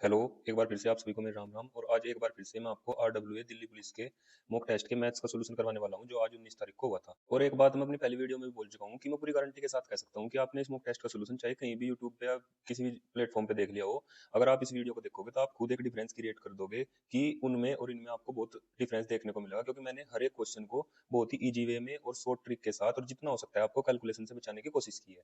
Hello. एक बार फिर से आप सभी को मेरे राम राम। और आज एक बार फिर से मैं आपको आरडब्ल्यूए दिल्ली पुलिस के मॉक टेस्ट के मैथ्स का सोल्यूशन करवाने वाला हूं, जो आज 19 तारीख को हुआ था। और एक बात मैं अपनी पहली वीडियो में भी बोल चुका हूं कि मैं पूरी गारंटी के साथ कह सकता हूं कि आपने इस मॉक टेस्ट का सोल्यूशन चाहे कहीं भी यूट्यूब पे या किसी भी प्लेटफॉर्म पे देख लिया हो, अगर आप इस वीडियो को देखोगे तो आप खुद एक डिफरेंस क्रिएट कर दोगे कि उनमें और इनमें आपको बहुत डिफरेंस देखने को मिलेगा, क्योंकि मैंने हर एक क्वेश्चन को बहुत ही ईजी वे में और शॉर्ट ट्रिक के साथ और जितना हो सकता है आपको कैलकुलेशन से बचाने की कोशिश की है।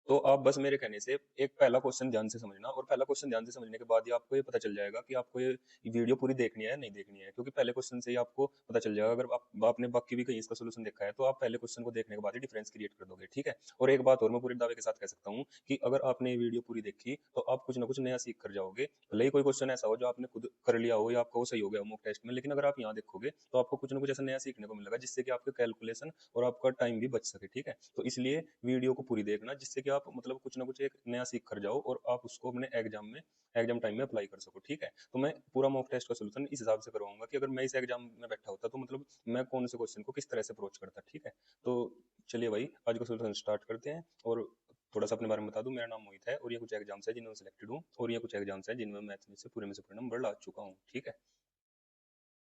तो आप बस मेरे कहने से एक पहला क्वेश्चन ध्यान से समझना, और पहला क्वेश्चन ध्यान से समझने के बाद ही आपको ये पता चल जाएगा कि आपको ये वीडियो पूरी देखनी है या नहीं देखनी है, क्योंकि पहले क्वेश्चन से ही आपको पता चल जाएगा। अगर आपने बाकी भी कहीं इसका सोल्यूशन देखा है तो आप पहले क्वेश्चन को देखने के बाद ही डिफरेंस क्रिएट कर दोगे, ठीक है। और एक बात और मैं पूरे दावे के साथ कह सकता हूँ कि अगर आपने ये वीडियो पूरी देखी तो आप कुछ ना कुछ नया सीख कर जाओगे। भले ही कोई क्वेश्चन ऐसा हो जो आपने खुद कर लिया हो या आपका वो सही हो गया हो मॉक टेस्ट में, लेकिन अगर आप यहाँ देखोगे तो आपको कुछ ना कुछ ऐसा नया सीखने को मिलेगा जिससे कि आपके कैलकुलेशन और आपका टाइम भी बच सके, ठीक है। तो इसलिए वीडियो को पूरी देखना, जिससे कि आप मतलब कुछ ना कुछ एक नया सीख कर जाओ और आप उसको अपने एग्जाम टाइम में अप्लाई कर सको, ठीक है। तो मैं पूरा मॉक टेस्ट का सोल्यूशन इस हिसाब से करवाऊंगा कि अगर मैं इस एग्जाम में बैठा होता तो मतलब मैं कौन से क्वेश्चन को किस तरह से अप्रोच करता, ठीक है। तो चलिए भाई, आज का सोल्यूशन स्टार्ट करते हैं। और थोड़ा सा अपने बारे में बता दूं, मेरा नाम मोहित है और ये कुछ एग्जाम्स है जिनमें सिलेक्टेड हूँ, और ये कुछ एग्जाम्स है जिनमें मैथ में से पूरे नंबर ला चुका हूँ, ठीक है।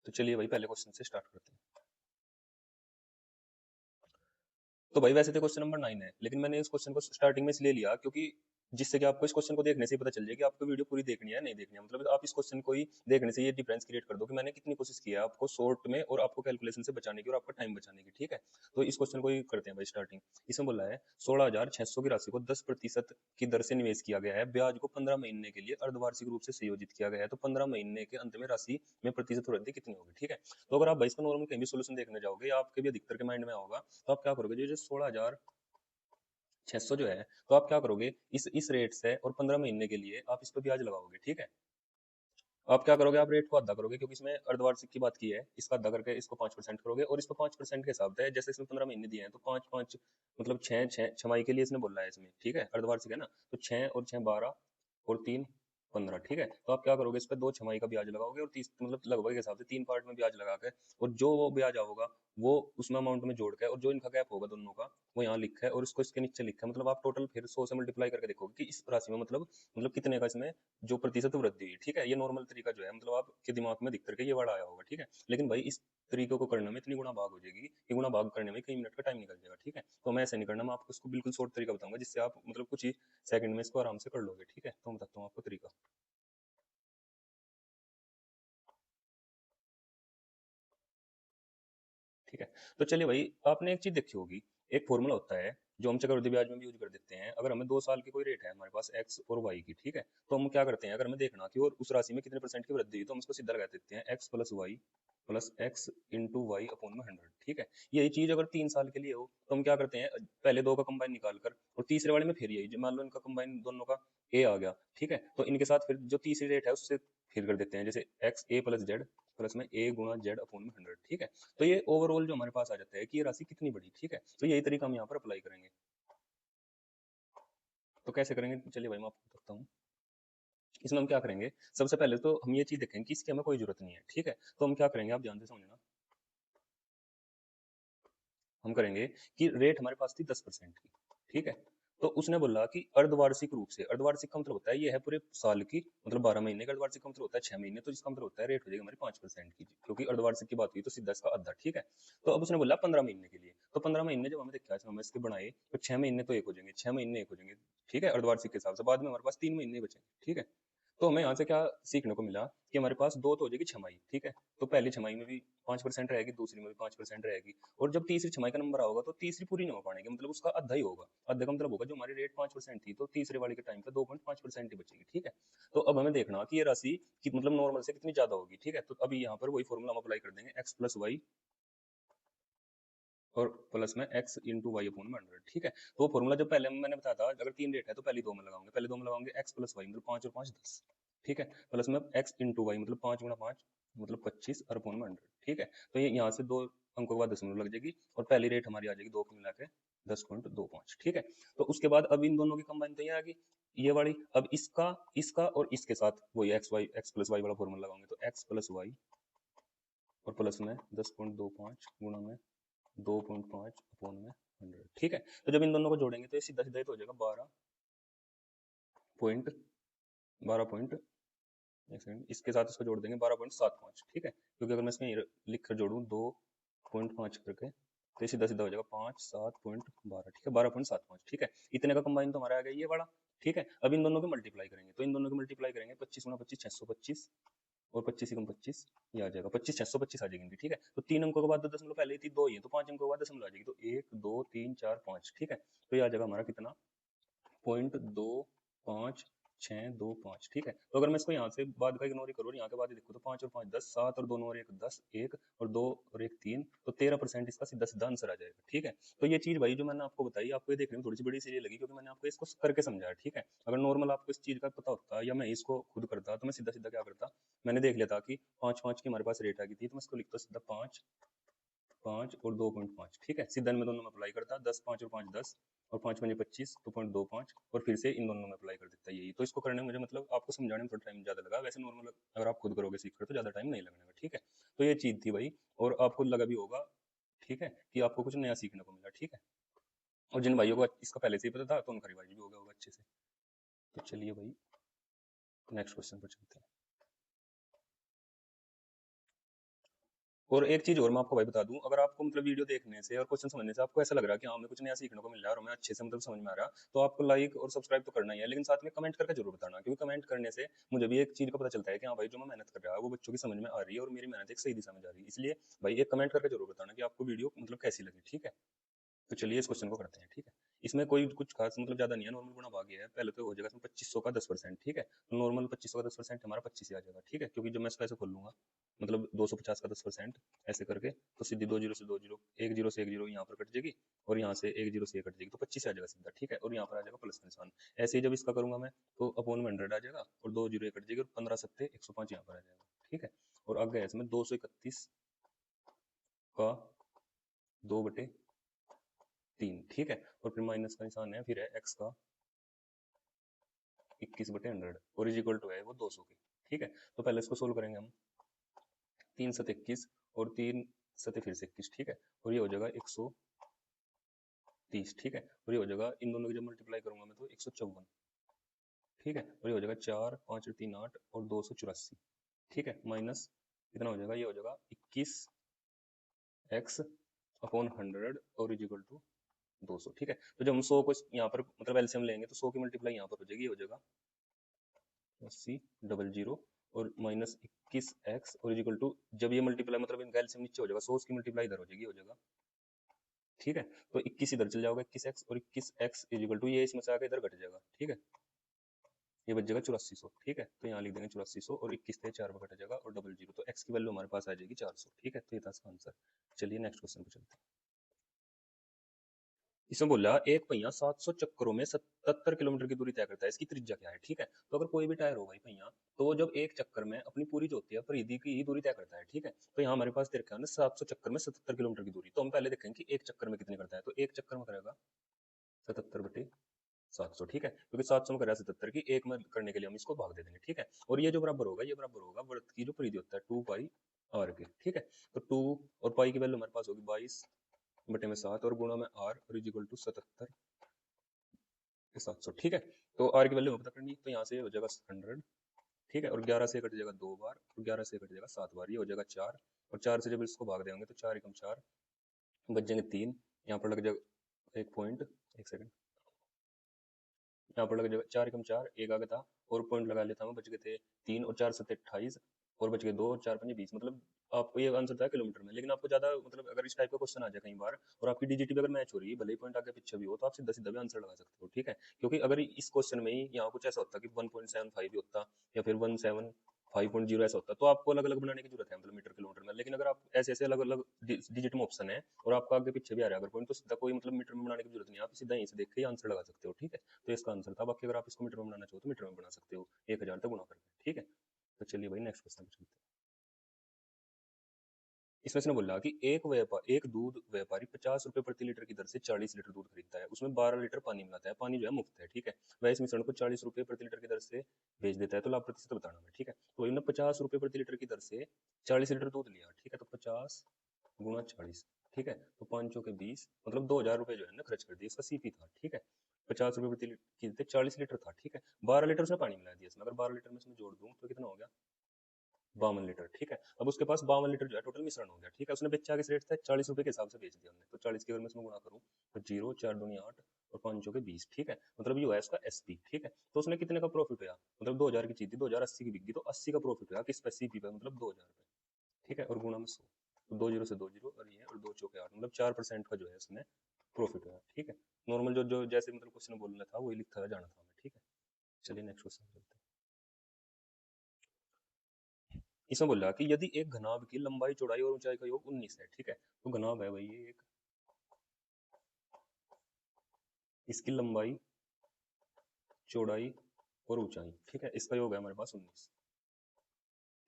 तो चलिए भाई, पहले क्वेश्चन से स्टार्ट करते हैं। तो भाई वैसे तो क्वेश्चन नंबर 9 है, लेकिन मैंने इस क्वेश्चन को स्टार्टिंग में इसलिए लिया क्योंकि जिससे कि आपको इस क्वेश्चन को देखने से ही पता चल जाए कि आपको वीडियो पूरी देखनी है नहीं देखनी है। मतलब आप इस क्वेश्चन को ही देखने से ये डिफरेंस क्रिएट कर दो कि मैंने कितनी कोशिश की है आपको शॉर्ट में और आपको कैलकुलेशन से बचाने की और आपका टाइम बचाने की, ठीक है। तो इस क्वेश्चन को ही करते हैं भाई स्टार्टिंग। इसमें बोला है 16,600 की राशि को 10% की दर से निवेश किया गया है, ब्याज को 15 महीने के लिए अर्धवार्षिक रूप से संयोजित किया गया है, तो 15 महीने के अंत में राशि में प्रतिशत वृद्धि कितनी होगी, ठीक है। तो अगर आप भाई इसका नॉर्मल कहीं भी सोल्यूशन देखने जाओगे या आपके भी अधिकतर के माइंड में होगा, तो आप क्या करोगे, जो 16,600 जो है, तो आप क्या करोगे, इस रेट से और 15 महीने के लिए आप इस पर ब्याज लगाओगे, ठीक है। आप क्या करोगे, आप रेट को आधा करोगे, क्योंकि इसमें अर्धवार्षिक की बात की है, इसका आधा करके इसको 5% करोगे, और इसको 5% के हिसाब से जैसे इसमें 15 महीने दिए हैं तो पाँच पाँच मतलब छह छह छमाही के लिए इसने बोला है इसमें, ठीक है। अर्धवार्षिक है ना, तो 6 और 6 12 और 3 15, ठीक है। तो आप क्या करोगे, इस पे 2 छमाही का ब्याज लगाओगे और 30 मतलब लगभग के हिसाब से 3 पार्ट में ब्याज लगा के, और जो वो ब्याज होगा वो उसमें अमाउंट में जोड़ के, और जो इनका गैप होगा दोनों का वो यहाँ लिखा है और इसको इसके नीचे लिखा है। मतलब आप टोटल फिर 100 से मल्टीप्लाई करके देखोगे कि इस राशि में मतलब कितने का इसमें जो प्रतिशत वृद्धि हुई, ठीक है। ये नॉर्मल तरीका जो है, मतलब आपके दिमाग में दिख करके ये वर्ड आया होगा, ठीक है। लेकिन भाई इस तरीकों को करने में इतनी गुना भाग हो जाएगी कि गुना भाग करने में कई मिनट का टाइम निकल जाएगा, ठीक है। तो मैं ऐसे नहीं करना, मैं आपको इसको बिल्कुल शॉर्ट तरीका बताऊंगा जिससे आप मतलब कुछ ही सेकंड में इसको आराम से कर लोगे, ठीक है। तो मैं बताता हूँ आपको तरीका, ठीक है। तो चलिए भाई, आपने एक चीज देखी होगी, एक फॉर्मूला होता है जो हम चक्रवृद्धि ब्याज में भी यूज कर देते हैं। अगर हमें 2 साल की कोई रेट है हमारे पास एक्स और वाई की, ठीक है, तो हम क्या करते हैं, अगर हमें देखना कि और उस राशि में कितने परसेंट की वृद्धि हुई, तो हम उसको सीधा लगा देते हैं x plus y plus x into y upon में 100, ठीक है। यही चीज अगर 3 साल के लिए हो तो हम क्या करते हैं, पहले दो का कंबाइन निकाल कर और तीसरे वाले में फिर यही मान लो इनका कंबाइन दोनों का ए आ गया, ठीक है। तो इनके साथ फिर जो तीसरी रेट है उससे फिर कर देते हैं, जैसे एक्स ए प्लस जेड प्लस में ए गुणा जेड अपॉन में 100, ठीक है। तो ये ओवरऑल जो हमारे पास आ जाता है कि ये राशि कितनी बड़ी, ठीक है। तो यही तरीका हम यहाँ पर अप्लाई करेंगे। तो कैसे करेंगे, चलिए भाई मैं आपको बताता हूँ। इसमें हम क्या करेंगे, सबसे पहले तो हम ये चीज देखेंगे कि इसकी हमें कोई जरूरत नहीं है, ठीक है। तो हम क्या करेंगे, आप ध्यान से समझना। हम करेंगे कि रेट हमारे पास थी 10% की, ठीक है। तो उसने बोला कि अर्धवार्षिक रूप से, अर्धवार्षिक का मतलब होता है ये है पूरे साल की, मतलब 12 महीने का। अर्धवार्षिक का मतलब होता है 6 महीने, तो इसका मतलब होता है रेट हो जाएगी हमारी 5% की, क्योंकि अर्धवार्षिक की बात हुई तो सीधा इसका आधा, ठीक है। तो अब उसने बोला 15 महीने के लिए, तो 15 महीने जब हमें देखा है, हमें इसके बनाए तो 6 महीने तो एक हो जाएंगे, 6 महीने एक हो जाएंगे, ठीक है, अर्धवार्षिक के हिसाब से। बाद में हमारे पास 3 महीने बचेंगे, ठीक है। तो हमें यहाँ से क्या सीखने को मिला कि हमारे पास दो तो हो जाएगी छमाई, ठीक है। तो पहली छमाई में भी 5% रहेगी, दूसरी में भी 5% रहेगी, और जब तीसरी छमाई का नंबर आओगा तो तीसरी पूरी नहीं हो पाएगी, मतलब उसका आधा ही होगा। आधा का मतलब होगा जो हमारी रेट 5% थी तो तीसरे वाले के टाइम पे 2.5% ही बचेगी, ठीक है। तो अब हमें देखना कि ये राशि कि मतलब नॉर्मल से कितनी ज्यादा होगी, ठीक है। तो अभी यहाँ पर वही फॉर्मूला हम अप्लाई कर देंगे, एक्स प्लस वाई और प्लस में एक्स इंटू वाई अपॉन में 100, ठीक है। तो वो फॉर्मूला जो पहले मैंने बताया था, अगर 3 रेट है तो पहली दो में लगाओगे, पहले दो में लगाओगे एक्स प्लस वाई मतलब 5 और 5 10, ठीक है, प्लस में एक्स इंटू वाई मतलब 5 गुणा 5 मतलब 25 और अपॉन में 100, ठीक है। तो ये यहाँ से दो अंकों के बाद दशमलव लग जाएगी और पहली रेट हमारी आ जाएगी दो की मिला के 10.25, ठीक है। तो उसके बाद अब इन दोनों की कंबाइन तो ये आ गई, ये वाली। अब इसका इसका और इसके साथ वही एक्स प्लस वाई वाला फॉर्मूला लगाओगे, तो एक्स प्लस वाई और प्लस में 10.25 गुणा में 2.5 अपॉन में 100, ठीक है। तो जब इन दोनों को जोड़ेंगे तो ये सीधा सीधा ही तो हो जाएगा 12 पॉइंट 12 इसके साथ इसको जोड़ देंगे 12.75, ठीक है, क्योंकि अगर मैं इसमें लिख कर जोड़ूँ 2.5 करके तो ये सीधा सीधा हो जाएगा 5 7.12, ठीक है, 12.75, ठीक है। इतने का कंबाइन तो हमारा आ गया ये वाला, ठीक है। अब इन दोनों को मल्टीप्लाई करेंगे, तो इन दोनों को मल्टीप्लाई करेंगे 25 गुना 25 625 और 25 एकम 25, ये आ जाएगा 25 625 आ जाएगी इनकी, ठीक है। तो 3 अंकों के बाद तो दशमलव पहले थी 2 ही है, तो 5 अंकों के बाद दशमलव आ जाएगी, तो 1 2 3 4 5, ठीक है। तो ये आ जाएगा हमारा कितना 0.2565, ठीक है। तो अगर मैं इसको यहाँ से बाद का इग्नोर ही करूँ, यहाँ के बाद देखो तो 5 और 5 10, 7 और 2 और 1 10, 1 और 2 और 1 3, तो 13% इसका सीधा सीधा आंसर आ जाएगा, ठीक है। तो ये चीज भाई जो मैंने आपको बताई, आपको ये देखने में थोड़ी सी बड़ी इसलिए लगी क्योंकि मैंने आपको इसको करके समझाया, ठीक है। अगर नॉर्मल आपको इस चीज का पता होता या मैं इसको खुद करता तो मैं सीधा सीधा क्या करता, मैंने देख लिया था कि 5 की हमारे पास रेट आ गई थी, तो मैं इसको लिखता सीधा 5 5 और 2.5, ठीक है। सीधा में दोनों में अप्लाई करता 10 5 और 5 10 और 5 5 25 2.25 और फिर से इन दोनों में अप्लाई कर देता यही। तो इसको करने में मुझे मतलब आपको समझाने में थोड़ा टाइम ज़्यादा लगा, वैसे नॉर्मल अगर आप खुद करोगे सीख कर तो ज़्यादा टाइम नहीं लगेगा, ठीक है। तो ये चीज़ थी भाई, और आपको लगा भी होगा, ठीक है, कि आपको कुछ नया सीखने को मिला, ठीक है। और जिन भाइयों को इसका पहले से ही पता था तो उनका रिवाइज भी हो गया होगा अच्छे से। तो चलिए भाई नेक्स्ट क्वेश्चन पर चलते हैं। और एक चीज और मैं आपको भाई बता दूं, अगर आपको मतलब वीडियो देखने से और क्वेश्चन समझने से आपको ऐसा लग रहा है कि हाँ हमें कुछ नया सीखने को मिल रहा है और हमें अच्छे से मतलब समझ में आ रहा है, तो आपको लाइक और सब्सक्राइब तो करना ही है, लेकिन साथ में कमेंट करके जरूर बताना, क्योंकि कमेंट करने से मुझे भी एक चीज का पता चलता है कि हाँ भाई जो मैं मेहनत कर रहा है वो बच्चों की समझ में आ रही है और मेरी मेहनत एक सही दिशा में जा रही है। इसलिए भाई एक कमेंट करके जरूर बताना कि आपको वीडियो मतलब कैसी लगी, ठीक है। तो चलिए इस क्वेश्चन को करते हैं, ठीक है। इसमें कोई कुछ खास मतलब ज्यादा नहीं है, नॉर्मल गुणा भाग है। पहले तो हो जाएगा इसमें 2500 का 10%, ठीक है। तो नॉर्मल 2500 का 10% हमारा 25 ही आ जाएगा, ठीक है, क्योंकि जब मैं इसको ऐसे खोल लूंगा मतलब 250 का 10% ऐसे करके, तो सीधी 2 जीरो से 2 जीरो, 1 जीरो से 1 जीरो यहाँ पर कट जाएगी और यहाँ से 1 जीरो से 1 कट जाएगी, तो 25 आ जाएगा सीधा, ठीक है। और यहाँ पर आ जाएगा प्लस का निशान। ऐसे ही जब इसका करूंगा मैं तो अपॉन में 100 आ जाएगा और 2 जीरो कट जाएगी और 15 सत्ते 105 यहाँ पर आ जाएगा, ठीक है। और आगे है इसमें 231 का 2/3, ठीक है। और फिर माइनस का निशान है, फिर है x का 21/100 और इज इक्वल टू है वो 200 की, ठीक है। तो पहले इसको सोल्व करेंगे हम, 3 सत 21 और 3 सत फिर से 21, ठीक है। और ये हो जाएगा 130, ठीक है। और ये हो जाएगा इन दोनों की जब मल्टीप्लाई करूंगा मैं तो 154, ठीक है। और ये हो जाएगा 4 5 और 3 8 और 284, ठीक है। माइनस कितना हो जाएगा, ये हो जाएगा 21x अपॉन 100 और इज इक्वल टू 200, ठीक है। तो जब हम 100 को यहाँ पर मतलब एलसीएम लेंगे तो 100 की मल्टीप्लाई यहाँ पर हो जाएगी, ये हो जाएगा 80 00 और माइनस 21x और इक्वल टू, जब ये मल्टीप्लाई मतलब इनका एलसीएम नीचे हो जाएगा 100 की मल्टीप्लाई इधर हो जाएगी, हो जाएगा, ठीक है। तो 21 इधर चल जाएगा 21x और 21x इक्वल टू ये इसमें से आके इधर घट जाएगा, ठीक है। ये बच जाएगा 8400, ठीक है। तो यहाँ लिख देंगे 8400 और 21 से 4 पर घट जाएगा और 00, तो x की वैल्यू हमारे पास आ जाएगी 400, ठीक है। तो ये था इसका आंसर। चलिए नेक्स्ट क्वेश्चन पे चलते हैं। इसमें बोला एक पहिया 700 चक्करों में 77 किलोमीटर की दूरी तय करता है, इसकी त्रिज्या क्या है, ठीक है। तो अगर कोई भी टायर हो भाई पहिया, तो जब एक चक्कर में अपनी पूरी जो होती है परिधि की दूरी तय करता है, ठीक है। तो यहाँ हमारे पास दे रखा है ना 700 चक्कर में 77 किलोमीटर की दूरी, तो हम पहले देखेंगे कि एक चक्कर में कितनी करता है, तो एक चक्कर में करेगा 77/700, ठीक है, क्योंकि 700 में करेगा 77 की, एक में करने के लिए हम इसको भाग दे देंगे, ठीक है। और ये जो बराबर होगा, ये बराबर होगा वृत्त की जो परिधि होता है 2 पाई r की, ठीक है। तो 2 और पाई की वैल्यू हमारे पास होगी 22/7 और गुणा में r और इज इक्वल टू 77 700, ठीक है। तो r की वैल्यू पता करनी, तो यहाँ से हो जाएगा 100, ठीक है। और 11 से कट जाएगा 2 बार और 11 से कट जाएगा 7 बार, ये हो जाएगा 4 और 4 से जब इसको भाग देंगे तो 4 एकम 4 बच जाएंगे 3, यहाँ पर लग जाएगा एक पॉइंट, एक सेकंड, यहाँ पर लग जाएगा 4 एकम 4 एक आ गया था और पॉइंट लगा लेता हूँ, बच गए थे 3 और 4 7 28 और बच गए 2 और 4 5 20, मतलब आपको ये आंसर था किलोमीटर में। लेकिन आपको ज्यादा मतलब अगर इस टाइप का क्वेश्चन आ जाए कई बार और आपकी डीजीटी अगर मैच हो रही है, भले ही पॉइंट आगे पीछे भी हो, तो आप सीधा सीधा भी आंसर लगा सकते हो, ठीक है। क्योंकि अगर इस क्वेश्चन में ही यहाँ कुछ ऐसा होता कि 1.75 भी होता या फिर 175.0 ऐसा होता, तो आपको अलग अलग बनाने की जरूरत है मतलब मीटर किलोमीटर में। लेकिन अगर आप ऐसे ऐसे अलग अलग डिजिट में ऑप्शन है और आपका आगे पीछे भी आ रहा है अगर पॉइंट, तो सीधा कोई मतलब मीटर में बनाने की जरूरत नहीं है, आप सीधा यहीं से देख के ही आंसर लगा सकते हो, ठीक है। तो इसका आंसर था। बाकी अगर आप इसको मीटर में बनाना चाहो तो मीटर में बना सकते हो 1000 तक गुणा करके, ठीक है। तो चलिए भाई नेक्स्ट क्वेश्चन पे चलते हैं। इसमें इसने बोला कि एक दूध व्यापारी 50 रुपए प्रति लीटर की दर से 40 लीटर दूध खरीदता है, उसमें 12 लीटर पानी मिलाता है, पानी जो है मुफ्त है, ठीक है। वह इस मिश्रण को 40 रुपए प्रति लीटर की दर से बेच देता है, तो लाभ प्रतिशत बताना है, ठीक है। तो इन्होंने 50 रुपए प्रति लीटर की दर से 40 लीटर दूध लिया, ठीक है। तो 50 गुणा 40, ठीक है। तो 5 चौके 20 मतलब 2000 रुपए जो है ना खर्च कर दिए, इसका सीपी था, ठीक है। 50 रुपए प्रति लीटर थे, 40 लीटर था, ठीक है। 12 लीटर उसने पानी मिला दिया इसमें, अगर 12 लीटर में इसमें जोड़ दूं तो कितना हो गया, 52 लीटर, ठीक है। अब उसके पास 52 लीटर जो है टोटल मिश्रण हो गया, ठीक है। उसने बेचा किस रेट से, 40 रुपए के हिसाब से बेच दिया हमने, तो 40 की अगर मैं इसमें गुणा करूं तो 0 4 दूनी 8 और 5 चौके 20, ठीक है। मतलब ये हुआ इसका एसपी, ठीक है। तो उसने कितने का प्रॉफिट हुआ, मतलब 2000 की चीज थी, 2080 की बिक गई, तो 80 का प्रॉफिट हुआ किस पे, सीपी पे, मतलब 2000 रुपए, ठीक है। और गुणा में 100, तो 2 जीरो से 2 जीरो और ये और 2 चौके 8, मतलब 4% का जो है उसने प्रॉफिट हुआ, ठीक है। नॉर्मल जो जो जैसे मतलब क्वेश्चन बोलना था वही लिखा जाना था हमें, ठीक है। चलिए नेक्स्ट क्वेश्चन चलते हैं। इसमें बोल रहा कि यदि एक घनाभ की लंबाई चौड़ाई और ऊंचाई का योग 19 है, ठीक है। तो घनाभ है भाई ये एक, इसकी लंबाई चौड़ाई और ऊंचाई, ठीक है, इसका योग है हमारे पास 19,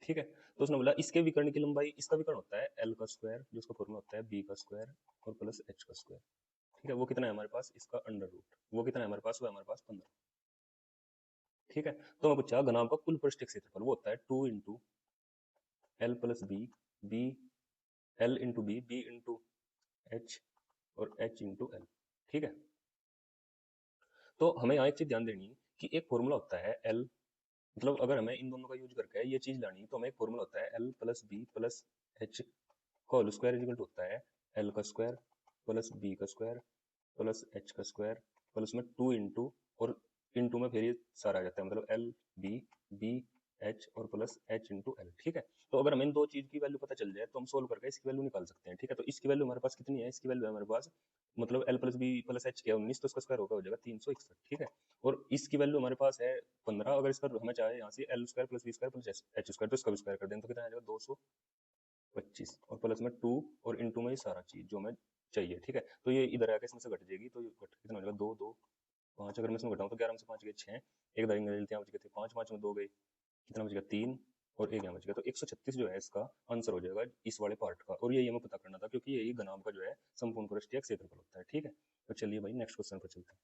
ठीक है। तो उसने बोला इसके विकर्ण की लंबाई, इसका विकर्ण होता है एल का स्क्वायर, जो उसका फॉर्मूला होता है बी का स्क्वायर और प्लस एच का स्क्वायर, ठीक है। वो कितना है हमारे पास, इसका अंडर रूट, वो कितना है हमारे पास, वो है हमारे पास 15, ठीक है। तो मैं पूछा घनाभ का कुल पृष्ठीय क्षेत्रफल, वो होता है 2 into L plus B, B L into B into H और एच इंटू एल, ठीक है। तो हमें यहाँ एक चीज ध्यान देनी कि एक फॉर्मूला होता है एल, मतलब अगर हमें इन दोनों का यूज करके ये चीज लानी तो हमें एक फॉर्मूला होता है L plus B plus H का होल स्क्वायर इक्वल होता है एल का स्क्वायर प्लस बी का स्क्वायर प्लस एच का स्क्वायर प्लस में 2 इंटू और इंटू में फिर ये सारा आ जाता है, मतलब एल बी एच और प्लस एच इंटू एल, ठीक है। तो अगर हमें इन दो चीज की वैल्यू पता चल जाए तो हम सोल्व करके इसकी वैल्यू निकाल सकते हैं, ठीक है। तो इसकी वैल्यू हमारे पास कितनी है, इसकी वैल्यू है हमारे पास, मतलब L plus B plus H क्या 19, तो इसका स्क्वायर होगा हो जाएगा 361, ठीक है। और इसकी वैल्यू हमारे पास है 15, अगर इसका हमें चाहे यहाँ से L square plus B square plus H square, तो इसका भी स्क्वायर कर दें तो कितना आ जाएगा 225 और प्लस में 2 और इंटू में ये सारा चीज जो हमें चाहिए, ठीक है। तो ये इधर आके इसमें से घट जाएगी, तो ये घट कितना हो जाएगा 2 2 5, अगर मैं इसमें घटाऊं तो 11 में से 5 गए 6, एक दाई इंग्लिश यहाँ बच गए थे 5, 5 में 2 गए, कितना बच गया 3 और एक यहाँ बच गया, तो 136 जो है इसका आंसर हो जाएगा इस वाले पार्ट का। और यही हमें पता करना था क्योंकि यही घनाभ का जो है संपूर्ण पृष्ठीय क्षेत्रफल होता है, ठीक है। तो चलिए भाई नेक्स्ट क्वेश्चन पर चलते हैं।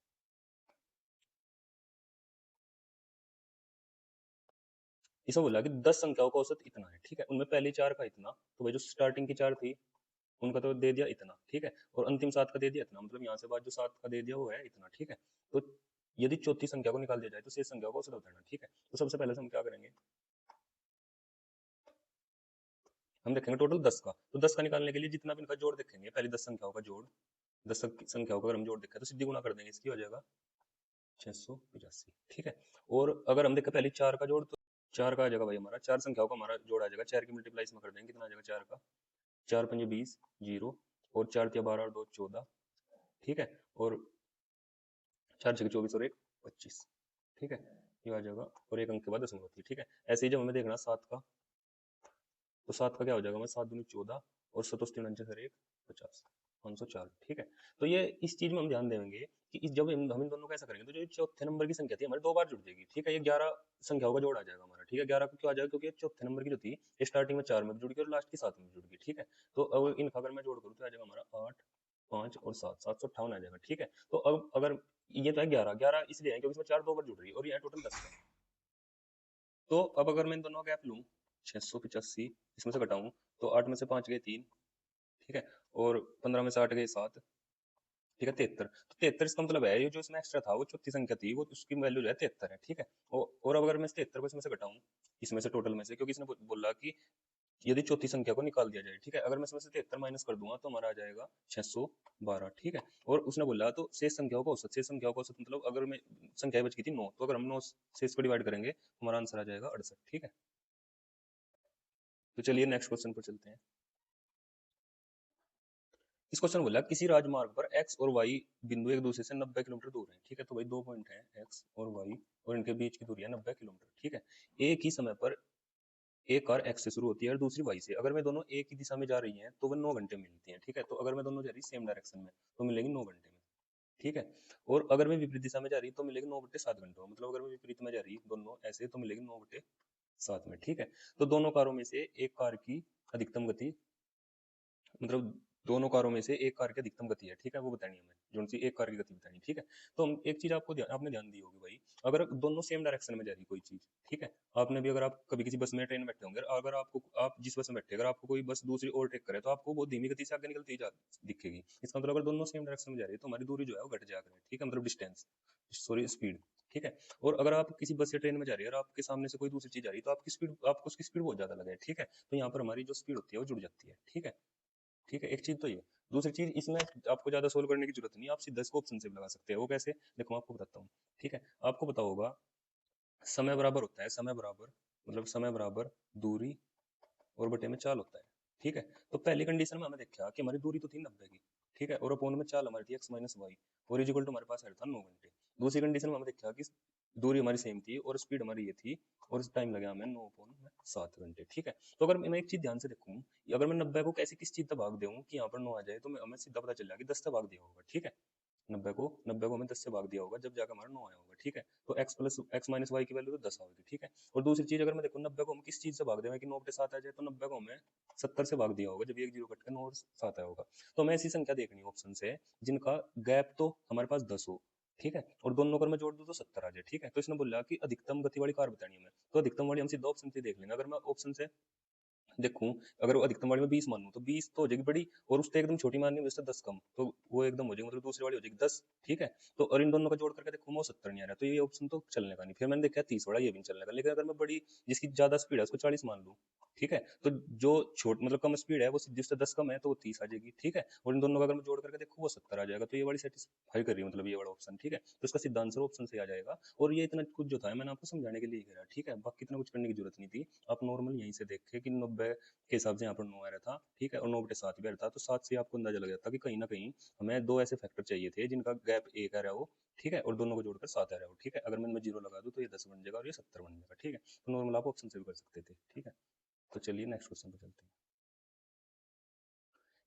इसमें बोला कि 10 संख्याओं का औसत इतना है, ठीक है। उनमें पहली 4 का इतना, तो भाई जो स्टार्टिंग की 4 थी उनका तो दे दिया इतना, ठीक है। और अंतिम 7 का दे दिया इतना, मतलब यहाँ से बाद जो 7 का दे दिया वो है इतना, ठीक है। तो यदि चौथी संख्या को निकाल दिया जाए तो शेष संख्या को औसत बताना, ठीक है। तो सबसे पहले हम क्या करेंगे, हम देखेंगे टोटल 10 का, तो 10 का निकालने के लिए जितना भी इनका जोड़ देखेंगे, पहली 10 संख्याओं का जोड़, 10 संख्याओं का अगर हम जोड़ देखें तो सीधी गुणा कर देंगे, इसकी हो जाएगा 685, ठीक है। और अगर हम देखें पहली 4 का जोड़, तो 4 का आ जाएगा भाई हमारा, 4 संख्याओं का हमारा जोड़ आ जाएगा, 4 की मल्टीप्लाई इसमें कर देंगे, कितना आ जाएगा 4 का, 4 पंजे 20 जीरो, और 4 तिया 12 और 2 14, ठीक है। और 4 छः 24 और 1 25, ठीक है। ये आ जाएगा और एक अंक के बाद दशमलव होती है, ठीक है। ऐसे ही जब हमें देखना 7 का, तो 7 का क्या हो जाएगा हमें, 7 दूनी 14 और 7 3 सर 1 50, 504, ठीक है। तो ये इस चीज में हम ध्यान देंगे कि जब हम इन दोनों को ऐसा करेंगे तो जो चौथे नंबर की संख्या थी हमारी 2 बार जुड़ जाएगी, ठीक है। ये 11 संख्याओं का जोड़ आ जाएगा हमारा, ठीक है। 11 को क्यों आ जाएगा, क्योंकि चौथे नंबर की जो थी ये स्टार्टिंग में 4 में जुड़ गई और लास्ट की 7 में जुड़ गई, ठीक है। तो अब इनका अगर मैं जोड़ करूँ तो आ जाएगा हमारा 8 5 और 7 758 आ जाएगा, ठीक है। तो अब अगर ये तो है 11 11 इसलिए है क्योंकि इसमें 4 2 बार जुड़ रही है और ये है टोटल 10 का। तो अब अगर मैं इन दोनों का गैप लूँ 685, इसमें से घटाऊं तो 8 में से 5 गए 3, ठीक है। और 15 में से 8 गए 7, ठीक है 73। तो 73 इसका मतलब है ये जो इसमें एक्स्ट्रा था वो चौथी संख्या थी, वो उसकी वैल्यू जो है 73 है, ठीक है। और अब अगर मैं इस 73 को इसमें से घटाऊं, इसमें से टोटल में से, क्योंकि इसने बोला कि यदि चौथी संख्या को निकाल दिया जाए, ठीक है। अगर मैं इसमें से 73 माइनस कर दूंगा तो हमारा आ जाएगा 612, ठीक है। और उसने बोला तो शेष संख्याओं का औसत, शेष संख्याओं का औसत मतलब अगर मैं संख्या बच गई थी 9, तो अगर हम 9 शेष को डिवाइड करेंगे तो हमारा आंसर आ जाएगा 68, ठीक है। तो चलिए नेक्स्ट क्वेश्चन पर चलते हैं। इस क्वेश्चन बोला किसी राजमार्ग पर x और y बिंदु एक दूसरे से 90 किलोमीटर दूर है, ठीक है। तो भाई 2 पॉइंट है x और y और इनके बीच की दूरी है 90 किलोमीटर, ठीक है। एक ही समय पर एक कार x से शुरू होती है और दूसरी y से, अगर मैं दोनों एक ही दिशा में जा रही हैं तो वह 9 घंटे में मिलती हैं, ठीक है। तो अगर मैं दोनों जा रही सेम डायरेक्शन में तो मिलेंगी 9 घंटे में, ठीक है। और अगर मैं विपरीत दिशा में जा रही तो मिलेगी 9 बटे 7 घंटों में, मतलब अगर मैं विपरीत में जा रही दोनों ऐसे तो मिलेगी 9 बटे 7 में, ठीक है। तो दोनों कारों में से एक कार की अधिकतम गति, मतलब दोनों कारों में से एक कार की अधिकतम गति है, ठीक है, वो बतानी है हमें, जो सी एक कार की गति बतानी, ठीक है। तो हम एक चीज आपने ध्यान दी होगी भाई, अगर दोनों सेम डायरेक्शन में जा रही है कोई चीज, ठीक है, आपने भी अगर आप कभी किसी बस में ट्रेन में बैठे होंगे, अगर आपको आप जिस बस में बैठे, अगर आपको कोई बस दूसरी ओवरटेक करे तो आपको बहुत धीमी गति से आगे निकलती दिखेगी। इसका मतलब अगर दोनों सेम डायरेक्शन में जा रही है तो हमारी दूरी जो है वो घट जाएगी, ठीक है, मतलब डिस्टेंस, सॉरी स्पीड, ठीक है। और अगर आप किसी बस या ट्रेन में जा रही है और आपके सामने से कोई दूसरी चीज आ रही है तो आपको उसकी स्पीड बहुत ज्यादा लगे, ठीक है, तो यहाँ पर हमारी जो स्पीड होती है वो जुड़ जाती है, ठीक है। ठीक है, एक चीज तो ये। दूसरी चीज इसमें आपको ज्यादा सोल्व करने की जरूरत नहीं है, आप सीधा इसको ऑप्शन से भी लगा सकते हैं। वो कैसे, देखो मैं आपको बताता हूँ, ठीक है। आपको पता होगा समय बराबर होता है, समय बराबर मतलब समय बराबर दूरी और बटे में चाल होता है, ठीक है। तो पहली कंडीशन में हमें देखा कि हमारी दूरी तो थी 90 की, ठीक है, और अपोन में चाल हमारी थी x माइनस वाई, और इजिकल टू हमारे पास था 9 घंटे। दूसरी कंडीशन में हमें देखा कि दूरी हमारी सेम थी और स्पीड हमारी ये थी, और टाइम लगा हमें 9/7 घंटे, ठीक है। तो अगर मैं एक चीज ध्यान से देखूं, अगर मैं 90 को कैसे किस चीज से भाग दूं कि यहाँ पर 9 आ जाए, तो हमें सीधा पता चल जाएगा कि 10 से भाग दिया होगा, ठीक है। 90 को हमें 10 से भाग दिया होगा जब जाकर हमारा 9 आया होगा, ठीक है। तो x माइनस वाई की वैल्यू तो 10 आएगी, ठीक है। और दूसरी चीज अगर मैं देखूँ 90 को हम किस चीज से भाग दें कि 9/7 आ जाए, तो 90 को हमें 70 से भाग दिया होगा जब एक जीरो कट के 9 और 7 आया होगा। तो हमें ऐसी संख्या देखनी है ऑप्शन से जिनका गैप तो हमारे पास 10 हो, ठीक है, और दोनों को मैं जोड़ दूं तो 70 आ जाए, ठीक है। तो इसने बोला कि अधिकतम गति वाली कार बतानी है हमें, तो अधिकतम वाली हम सीधा ऑप्शन से देख लेंगे। अगर मैं ऑप्शन से देखूं, अगर वो अधिकतम वाली में 20 मान लूं तो 20 तो हो जाएगी बड़ी, और उससे एकदम छोटी माननी है उससे 10 कम, तो वो एकदम हो जाएगी, मतलब दूसरी वाली हो जाएगी 10, ठीक है। तो और इन दोनों का जोड़ करके देखो वो 70 नहीं आ रहा, तो ये ऑप्शन तो चलने का नहीं। फिर मैंने देखा 30 वाला, ये भी नहीं चलने का। लेकिन अगर मैं बड़ी जिसकी ज्यादा स्पीड है उसको 40 मान लूं, ठीक है, तो जो छोट मतलब कम स्पीड है वो जिससे 10 कम है तो वो 30 आ जाएगी, ठीक है। और इन दोनों का अगर मैं जोड़ करके देखूं वो 70 आ जाएगा, तो ये वाली सेटिस्फाई कर रही है, मतलब ये वाला ऑप्शन, ठीक है। तो इसका सीधा आंसर ऑप्शन से आ जाएगा। और ये इतना कुछ जो था मैंने आपको समझाने के लिए ही करा, ठीक है, बाकी इतना कुछ करने की जरूरत नहीं थी। आप नॉर्मल यहीं से देखे कि 90 के हिसाब से यहाँ पर 9 आ रहा था, ठीक है, और 9/7 भी आ रहा था, तो 7 से आपको अंदाजा लग जाता कि कहीं ना कहीं हमें दो ऐसे फैक्टर चाहिए थे जिनका गैप 1 आ रहा हो, ठीक है, और दोनों को जोड़कर 7 आ रहा हो, ठीक है। अगर मैं जीरो लगा दूं तो ये 10 बन जाएगा और ये 70 बन जाएगा, ठीक है। तो नॉर्मल आप ऑप्शन से भी कर सकते थे, ठीक है। तो चलिए नेक्स्ट क्वेश्चन पर चलते हैं।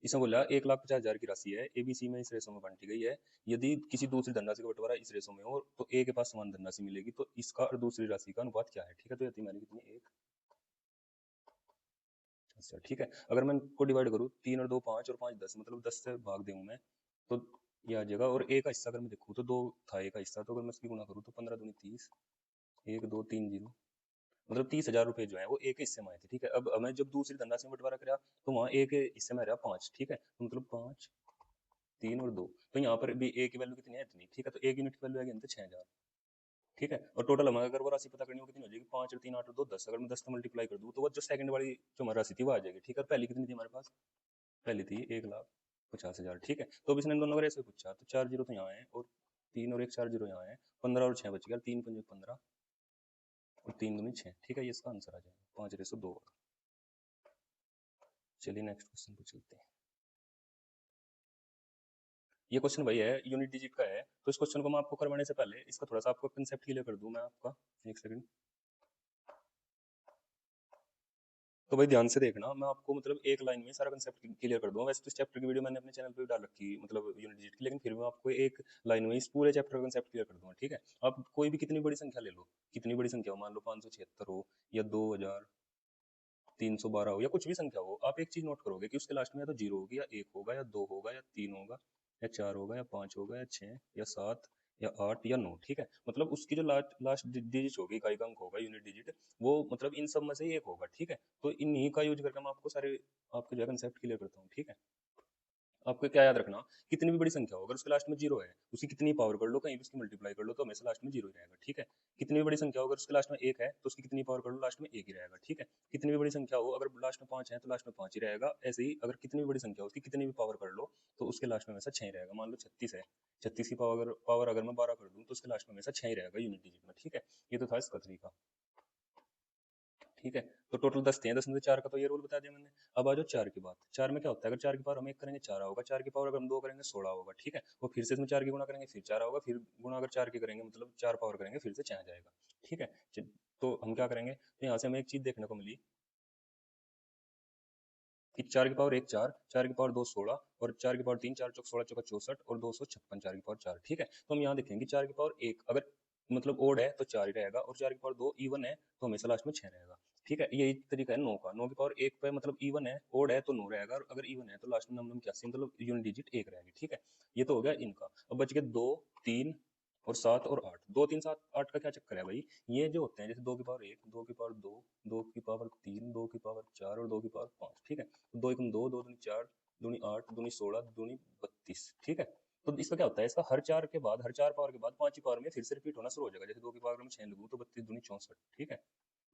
इसमें बोला 1,50,000 की राशि है एबीसी में इस रेशो में बांटी गई है। यदि किसी दूसरी धनराशि का बंटवारा इस रेशो में हो तो ए के पास समान धनराशि मिलेगी, तो इसका और दूसरी राशि का अनुपात क्या है, ठीक है। तो यदि हमारी कितनी एक, अच्छा ठीक है, अगर मैं इनको डिवाइड करूँ 3 और 2 5 और 5 10, मतलब 10 से भाग दूं मैं तो ये आ जाएगा। और ए का हिस्सा अगर मैं देखूँ तो 2 था ए का हिस्सा, तो अगर मैं इसकी गुणा करूँ तो 15 दूनी 30, 1 2 3 0, मतलब 30,000 रुपए जो है वो एक हिस्से में आए थे, ठीक है। अब हमें जब दूसरी धनराशि में बंटवारा करा तो वहाँ एक हिस्से में रहा 5, ठीक है, तो मतलब 5 3 और 2, तो यहाँ पर भी ए की वैल्यू कितनी है, इतनी, ठीक है। तो एक यूनिट की वैल्यू आएगी 6,000, ठीक है। और टोटल हमें अगर वो राशि पता करनी हो कितनी हो जाएगी, 5 और 3 8 और 2 10, अगर मैं 10 से मल्टीप्लाई कर दूँ तो वो जो सेकंड वाली जो हमारी राशि थी वो आ जाएगी, ठीक है। और पहली कितनी थी हमारे पास, पहली थी 1,50,000, ठीक है। तो अब इसने इन दोनों का ऐसे पूछा, तो 4 जीरो तो यहाँ है और 3 और 1 4 जीरो यहाँ है, 15 और 6 बच गया, 3 पंजे 15 और 3 दूनी 6, ठीक है, ये इसका आंसर आ जाएगा 5/2। चलिए नेक्स्ट क्वेश्चन पे चलते हैं। ये क्वेश्चन वही है, यूनिट डिजिट का है। तो इस क्वेश्चन को मैं आपको करवाने से पहले इसका थोड़ा सा आपको कंसेप्ट क्लियर कर दूं मैं आपका, एक सेकंड। तो भाई ध्यान से देखना, मैं आपको मतलब एक लाइन में सारा कंसेप्ट क्लियर कर दूंगा। वैसे तो इस चैप्टर की वीडियो मैंने अपने चैनल पे भी डाल रखी है, मतलब यूनिट डिजिट की, लेकिन फिर मैं आपको एक लाइन में इस पूरे चैप्टर का कंसेप्ट क्लियर कर दूंगा, ठीक है। आप कोई भी कितनी बड़ी संख्या ले लो, कितनी बड़ी संख्या हो, मान लो 576 हो या 2,312 हो या कुछ भी संख्या हो, आप एक चीज नोट करोगे कि उसके लास्ट में या तो जीरो होगी या एक होगा या दो होगा या तीन होगा या चार होगा या पांच होगा या छह या सात या आठ या नौ, ठीक है। मतलब उसकी जो लास्ट लास्ट डिजिट होगी, इकाई का अंक होगा, यूनिट डिजिट, वो मतलब इन सब में से ही एक होगा, ठीक है। तो इन्हीं का यूज करके मैं आपको सारे आपके जो है कंसेप्ट क्लियर करता हूँ, ठीक है। आपको क्या याद रखना, कितनी भी बड़ी संख्या हो अगर उसके लास्ट में जीरो है, उसकी कितनी पावर कर लो, कहीं भी उसकी मल्टीप्लाई कर लो तो हमेशा लास्ट में जीरो ही रहेगा, ठीक है। कितनी भी बड़ी संख्या हो अगर उसके लास्ट में एक है तो उसकी कितनी पावर कर लो, लास्ट में एक ही रहेगा, ठीक है। कितनी भी बड़ी संख्या हो अगर लास्ट में पांच है तो लास्ट में पांच ही रहेगा। ऐसे ही अगर कितनी भी बड़ी संख्या हो उसकी कितनी भी पावर कर लो तो उसके लास्ट में हमेशा छह ही रहेगा। मान लो 36 है, 36 की पावर अगर मैं 12 कर दूं तो उसके लास्ट में हमेशा छह ही रहेगा यूनिट डिजिट में, ठीक है। ये तो था इसका तरीका, ठीक है। तो टोटल 10 थे, 10 में से 4 का तो ये रूल बता दिया मैंने। अब आ जाओ 4 की बात। 4 में क्या होता है, अगर 4 की पावर हम 1 करेंगे 4 होगा, 4 की पावर अगर हम 2 करेंगे 16 होगा, ठीक है। वो फिर से इसमें 4 की गुणा करेंगे फिर 4 होगा, फिर गुणा अगर 4 की करेंगे मतलब 4 पावर करेंगे फिर से 6 आ जाएगा, ठीक है। तो हम क्या करेंगे, तो यहाँ से हमें एक चीज देखने को मिली कि 4 की पावर 1 4, 4 की पावर 2 16 और 4 की पावर 3 4 चौक 16 चौका 64 और 256 4 की पावर 4, ठीक है। तो हम यहाँ देखेंगे 4 की पावर 1 अगर मतलब ओड है तो 4 ही रहेगा, और 4 की पावर 2 इवन है तो हमेशा लास्ट में 6 रहेगा। ठीक है, यही तरीका है 9 का। 9 की पावर 1 पे मतलब इवन है, ओड है तो 9 रहेगा, और अगर इवन है तो लास्ट में नम 81 मतलब यूनिट डिजिट 1 रहेगी। ठीक है, ये तो हो गया इनका। अब बच गए 2, 3 और 7 और 8। 2, 3, 7, 8 का क्या चक्कर है भाई, ये जो होते हैं जैसे 2 की पावर 1, 2 की पावर 2, 2 की पावर 3, 2 की पावर 4 और 2 की पावर 5। ठीक है, 2 एकम 2, 2 दूनी 4, दूनी 8, दूनी 16, दूनी 32। ठीक है, तो इसका क्या होता है, इसका हर 4 के बाद, हर 4 पावर के बाद 5 की पावर में फिर से रिपीट होना शुरू हो जाएगा। जैसे 2 की पावर में 6 लगू तो 32 दूनी 64। ठीक है,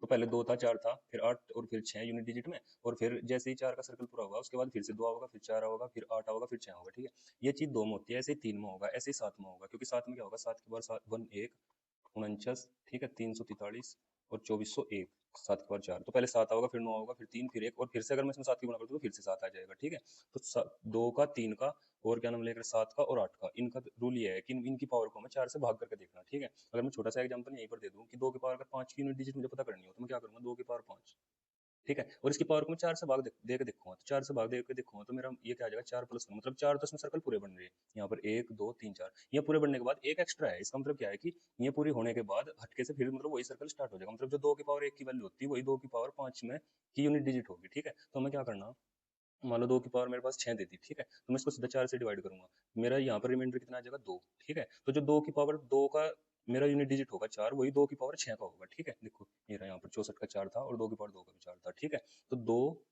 तो पहले 2 था, 4 था, फिर 8 और फिर 6 यूनिट डिजिट में, और फिर जैसे ही 4 का सर्कल पूरा होगा उसके बाद फिर से 2 होगा, फिर 4 होगा, फिर 8 होगा, फिर 6 होगा। ठीक है, ये चीज 2 में होती है, ऐसे ही 3 में होगा, ऐसे ही 7 में होगा, क्योंकि 7 में क्या होगा, 7 की बार 7 1 1 49। ठीक है, 343 और 2401। 7 की बार 4 तो पहले 7 होगा, फिर 9 होगा, फिर 3, फिर 1, और फिर से अगर मैं इसमें 7 की गुणा कर दूं तो फिर से 7 आ जाएगा। ठीक है, तो 2 का, 3 का, और क्या नाम लेकर 7 का और 8 का, इनका रूल ये है कि इनकी पावर को हमें 4 से भाग करके देखना। ठीक है, अगर मैं छोटा सा एग्जांपल यहीं पर दे दूं कि 2 की पावर अगर 5 की यूनिट डिजिट मुझे पता करनी हो तो मैं क्या करूंगा, 2 की पावर 5। ठीक है, और इसकी पावर को मैं 4 से भाग दे के देखूंगा, तो 4 से भाग दे के देखूंगा तो मेरा ये क्या आ जाएगा, 4 + 1 मतलब 4, तो इसमें सर्कल पूरे बन रहे हैं। यहाँ पर 1 2 3 4, ये पूरे बनने के बाद एक एक्स्ट्रा है। इसका मतलब क्या है कि ये पूरी होने के बाद हटके से फिर मतलब वही सर्कल स्टार्ट हो जाएगा। मतलब जो 2 की पावर 1 की वैल्यू होती है वही 2 की पावर 5 में की यूनिट डिजिट होगी। ठीक है, तो हमें क्या करना, मान लो 2 की पावर मेरे पास 6 देती। ठीक है, तो मैं इसको सीधा 4 से डिवाइड करूंगा, मेरा यहाँ पर रिमाइंडर कितना आ जाएगा, 2। ठीक है, तो जो 2 की पावर 2 का मेरा यूनिट डिजिट होगा 4, वही 2 की पावर 6 का होगा। ठीक है, देखो ये रहा, यहाँ पर 64 का 4 था और 2 की पावर 2 का भी 4 था। ठीक है, तो 2,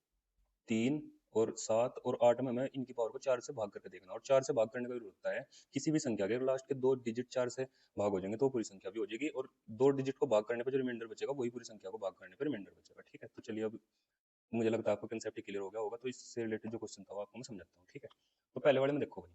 3 और 7 और 8 में हमें इनकी पावर को 4 से भाग करके देखना, और 4 से भाग करने का भी होता है किसी भी संख्या के लास्ट के 2 डिजिट 4 से भाग हो जाएंगे तो पूरी संख्या भी हो जाएगी, और 2 डिजिट को भाग करने पर जो रिमाइंडर बचेगा वही पूरी संख्या को भाग करने पर रिमाइंडर बचेगा। ठीक है, तो चलिए अब मुझे लगता है आपको कंसेप्ट क्लियर हो गया होगा, तो इससे रिलेटेड जो क्वेश्चन था वो आपको मैं समझाता हूँ। ठीक है, तो पहले वाले में देखो भाई,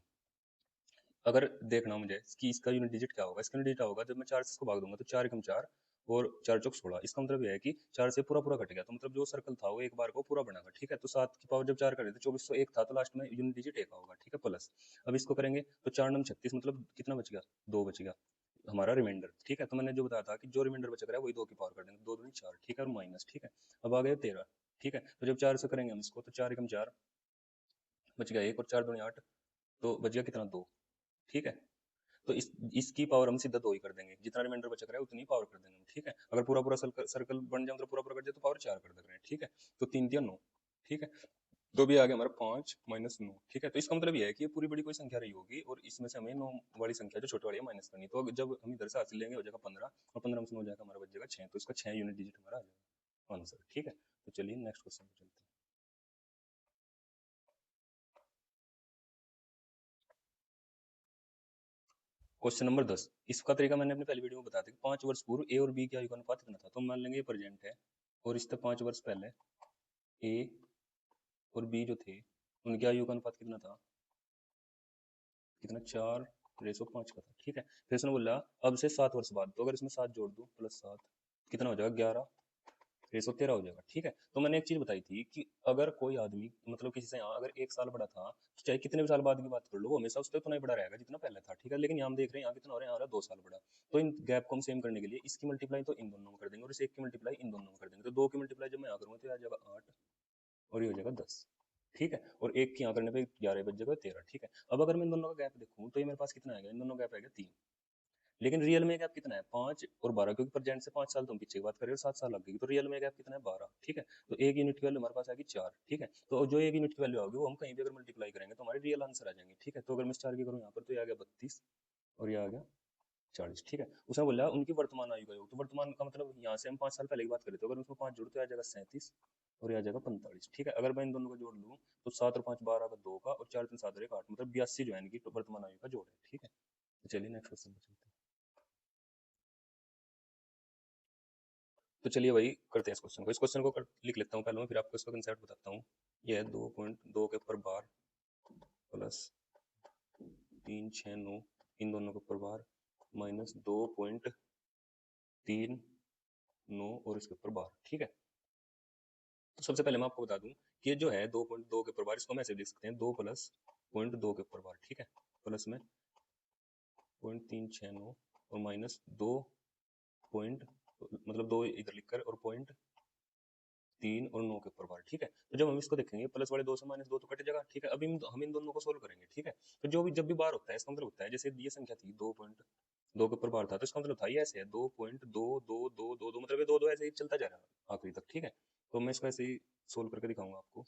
अगर देखना मुझे कि इसका यूनिट डिजिट क्या होगा, इसका यूनिट डिजिट होगा जब मैं 4 से इसको भाग दूंगा तो 4 एकम 4 और 4 चौक 16। इसका मतलब यह है कि 4 से पूरा पूरा कट गया, तो मतलब जो सर्कल था वो एक बार को पूरा बनेगा। ठीक है, तो 7 की पावर जब 4 कर देते 2401 था, तो लास्ट में यूनिट डिजिट 1 होगा। ठीक है, प्लस अब इसको करेंगे तो 4 9 36 मतलब कितना बच गया, 2 बच गया हमारा रिमाइंडर। ठीक है, तो मैंने जो बताया था कि जो रिमाइंडर बच रहा है वही 2 की पावर कर देंगे, 2 दूनी 4। ठीक है, और माइनस। ठीक है, अब आ गए 13। ठीक है, तो जब 4 से करेंगे हम इसको तो 4 एकम 4 बच गया 1 और 4 दूनी 8, तो बच गया कितना, 2। ठीक है, तो इसकी पावर हम सीधा 2 ही कर देंगे, जितना रिमाइंडर बचा रहा है उतनी पावर कर देंगे। ठीक है, अगर पूरा पूरा सर्कल बन जाए तो पूरा पूरा कर जाए तो पावर 4 कर दे रहे हैं। ठीक है, तो 3 3 9। ठीक है, तो भी आ गया हमारा 5 माइनस 9। ठीक है, तो इसका मतलब ये है कि ये पूरी बड़ी कोई संख्या रही होगी और इसमें से हमें 9 वाली संख्या जो छोटी वाली है माइनस करनी। तो जब हम इधर से हासिल लेंगे हो जाएगा 15, और 15 में से 9 हो जाएगा हमारा बच जाएगा 6, तो इसका 6 यूनिट डिजिट हमारा आ जाएगा आंसर। ठीक है, तो चलिए नेक्स्ट क्वेश्चन पे चलते हैं। Question number 10। इसका तरीका मैंने अपनी पहली वीडियो में बताया था कि 5 वर्ष पूर्व ए और बी के आयु का अनुपात कितना था। तो मान लेंगे ये प्रेजेंट है और इससे 5 वर्ष पहले ए और बी जो थे उनके आयु का अनुपात कितना था, कितना, 4:5 का था। ठीक है, फिर उसने बोला अब से 7 वर्ष बाद, तो अगर इसमें 7 जोड़ दूं प्लस 7 कितना हो जाएगा, 11:13 हो जाएगा। ठीक है, तो मैंने एक चीज बताई थी कि अगर कोई आदमी मतलब किसी से यहाँ अगर 1 साल बड़ा था तो चाहे कितने भी साल बाद की बात कर लो वो हमेशा उससे उतना ही बड़ा रहेगा जितना पहले था। ठीक है, लेकिन यहाँ हम देख रहे हैं यहाँ कितना हो रहा है, यहाँ हो रहा है 2 साल बड़ा। तो इन गैप को हम सेम करने के लिए इसकी मल्टीप्लाई तो इन दोनों में कर देंगे और इस एक की मल्टीप्लाई इन दोनों में कर देंगे, तो 2 की मल्टीप्लाई जब मैं यहाँ करूंगा तो ये आ जाएगा 8 और ये हो जाएगा 10। ठीक है, और एक की यहाँ करने पे 11 बच जाएगा 13। ठीक है, अब अगर मैं इन दोनों का गैप देखूँ तो ये मेरे पास कितना आएगा, इन दोनों का गैप आएगा 3। लेकिन रियल में गैप कितना है, 5 और 12, क्योंकि प्रेजेंट से 5 साल तुम पीछे की बात कर रहे हो, 7 साल लगेगी, तो रियल में गैप कितना है, 12। ठीक है, तो एक यूनिट की वैल्यू हमारे पास आएगी 4। ठीक है, तो जो एक यूनिट की वैल्यू होगी वो हम कहीं भी अगर मल्टीप्लाई करेंगे तो हमारे रियल आंसर आ जाएंगे। ठीक है, तो अगर मैं 4 की करूँ यहाँ पर तो ये आ गया 32 और ये आ गया 40। ठीक है, उसने बोला उनकी वर्तमान आयु का योग, तो वर्तमान का मतलब यहाँ से हम 5 साल पहले की बात करें तो अगर उसमें 5 जोड़ तो आ जाएगा 37 और ये आ जाएगा 45। ठीक है, अगर मैं इन दोनों को जोड़ लूँ तो 7 और 5 12 का 2 का और 4 3 7 और 1 8 मतलब 82 जो है इनकी वर्तमान आयु का जोड़ है। ठीक है, तो चलिए नेक्स्ट क्वेश्चन पे चलते हैं। तो चलिए वही करते हैं इस क्वेश्चन को, लिख लेता हूँ पहले मैं, फिर आपको इसका कंसेप्ट बताता हूँ। ये है 2.2 के ऊपर बार प्लस 3 6 9 इन दोनों के ऊपर बार माइनस 2.3 9 और इसके ऊपर बार। ठीक है, तो सबसे पहले मैं आपको बता दूं कि ये जो है 2.2 के ऊपर बार, इसको हम ऐसे लिख सकते हैं 2 प्लस 0.2 के ऊपर बार। ठीक है, प्लस में 0.369 और माइनस 2 पॉइंट मतलब 2 इधर लिखकर और 0.3 और 9 के ऊपर बार। ठीक है, तो जब हम इसको देखेंगे प्लस वाले 2 से माइनस 2 तो कट जाएगा। ठीक है, अभी हम इन दोनों को सोल्व करेंगे। ठीक है, तो जो भी जब भी बार होता है इसका मतलब होता है जैसे ये संख्या थी 2 के ऊपर बार था, तो इसका मतलब था ये ऐसे है 2.2222 मतलब ये 2 ऐसे ही चलता जा रहा है आखिरी तक, ठीक है। तो मैं इसको ऐसे ही सोल्व करके दिखाऊंगा आपको।